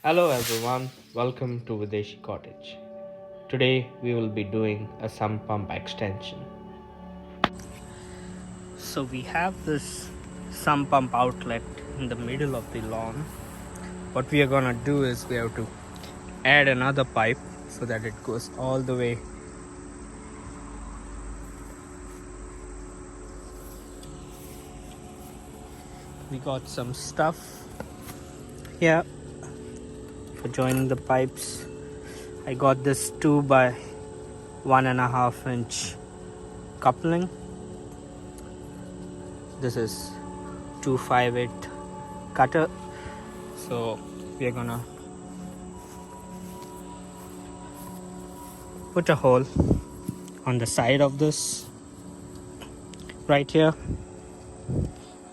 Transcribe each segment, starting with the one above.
Hello everyone, welcome to Videshi Cottage. Today we will be doing a sump pump extension. So we have this sump pump outlet in the middle of the lawn. What we are gonna do is we have to add another pipe so that it goes all the way. We got some stuff here for joining the pipes. I got this 2 by 1.5 inch coupling. This is 258 cutter. So we are gonna put a hole on the side of this right here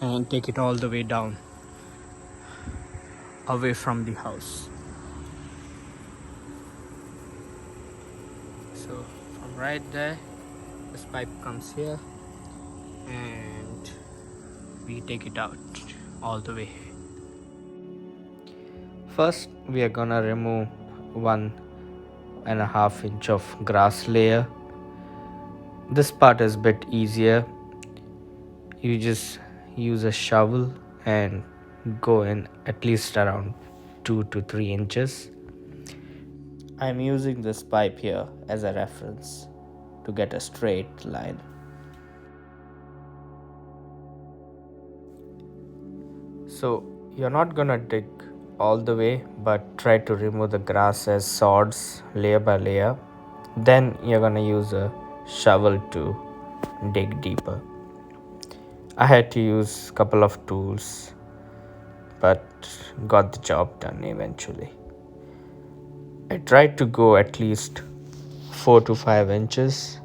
and take it all the way down away from the house. So from right there, this pipe comes here and we take it out all the way. First we are gonna remove 1.5 inch of grass layer. This part is a bit easier. You just use a shovel and go in at least around 2 to 3 inches. I'm using this pipe here as a reference to get a straight line. So you're not gonna dig all the way, but try to remove the grass as sods layer by layer. Then you're gonna use a shovel to dig deeper. I had to use a couple of tools, but got the job done eventually. I tried to go at least 4 to 5 inches,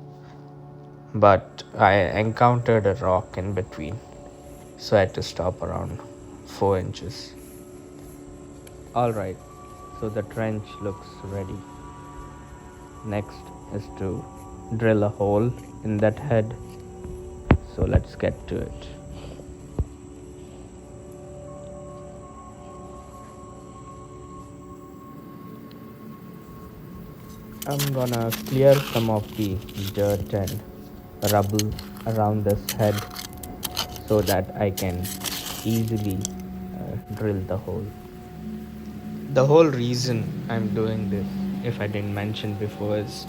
but I encountered a rock in between, so I had to stop around 4 inches. Alright, so the trench looks ready. Next is to drill a hole in that head, so let's get to it. I'm gonna clear some of the dirt and rubble around this head so that I can easily drill the hole. The whole reason I'm doing this, if I didn't mention before, is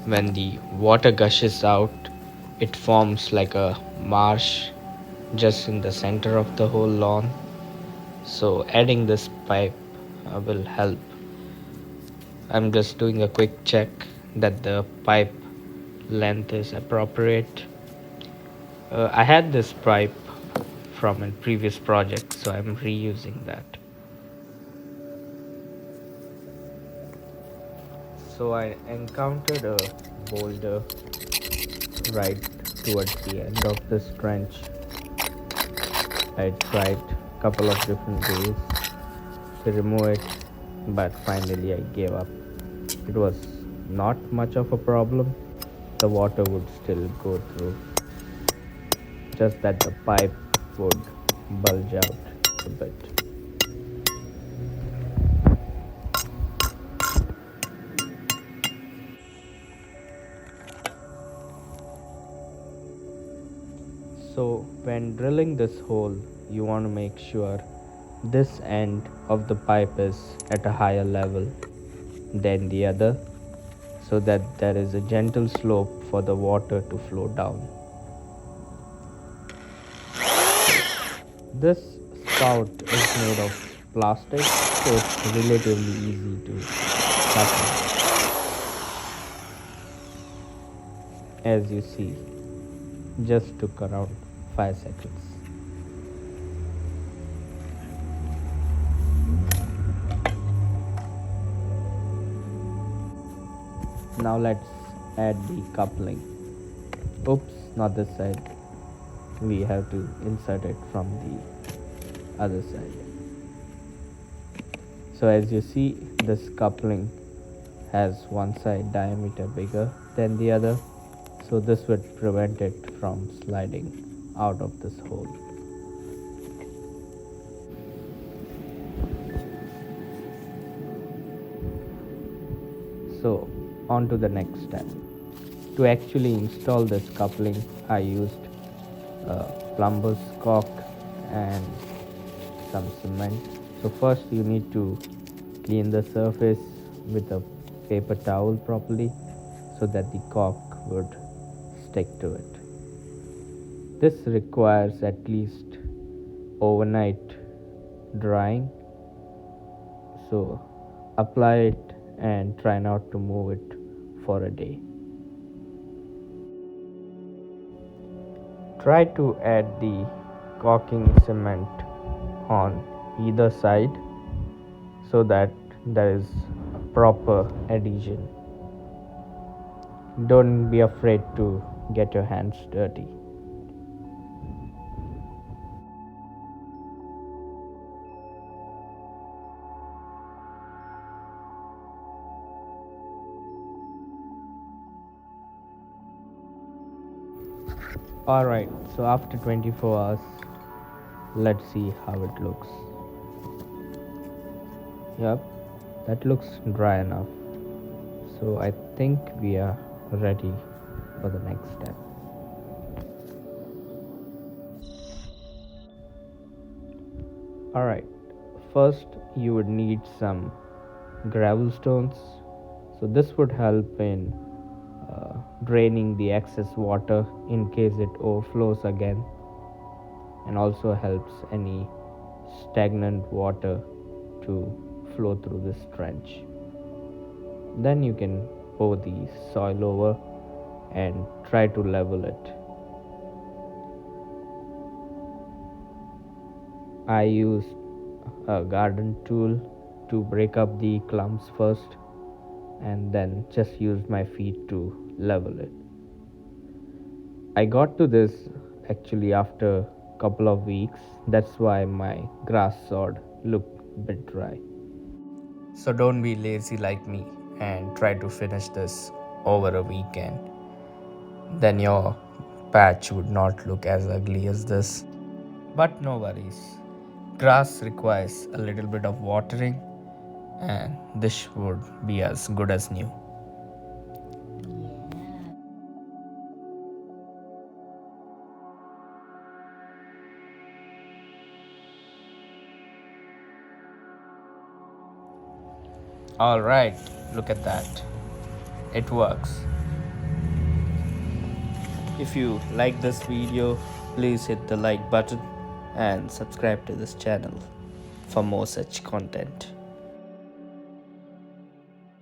when the water gushes out, it forms like a marsh just in the center of the whole lawn. So adding this pipe will help. I'm just doing a quick check that the pipe length is appropriate. I had this pipe from a previous project, so I'm reusing that. So I encountered a boulder right towards the end of this trench. I tried a couple of different ways to remove it, but finally I gave up. It was not much of a problem. The water would still go through, just that the pipe would bulge out a bit. So when drilling this hole, you want to make sure this end of the pipe is at a higher level than the other, so that there is a gentle slope for the water to flow down. This spout is made of plastic, so it's relatively easy to fasten. As you see, just took around 5 seconds. Now let's add the coupling. Oops, not this side. We have to insert it from the other side. So as you see, this coupling has one side diameter bigger than the other, so this would prevent it from sliding out of this hole. So, on to the next step. To actually install this coupling, I used plumber's caulk and some cement. So first you need to clean the surface with a paper towel properly so that the caulk would stick to it. This requires at least overnight drying, so apply it and try not to move it for a day. Try to add the caulking cement on either side so that there is a proper adhesion. Don't be afraid to get your hands dirty. Alright, so after 24 hours, let's see how it looks. Yep, that looks dry enough. So I think we are ready for the next step. Alright, first you would need some gravel stones. So this would help in draining the excess water in case it overflows again, and also helps any stagnant water to flow through this trench. Then you can pour the soil over and try to level it. I used a garden tool to break up the clumps first and then just used my feet to level it. I got to this actually after a couple of weeks. That's why my grass sod looked a bit dry. So don't be lazy like me and try to finish this over a weekend. Then your patch would not look as ugly as this. But no worries. Grass requires a little bit of watering, and this would be as good as new. Alright, look at that. It works. If you like this video, please hit the like button and subscribe to this channel for more such content.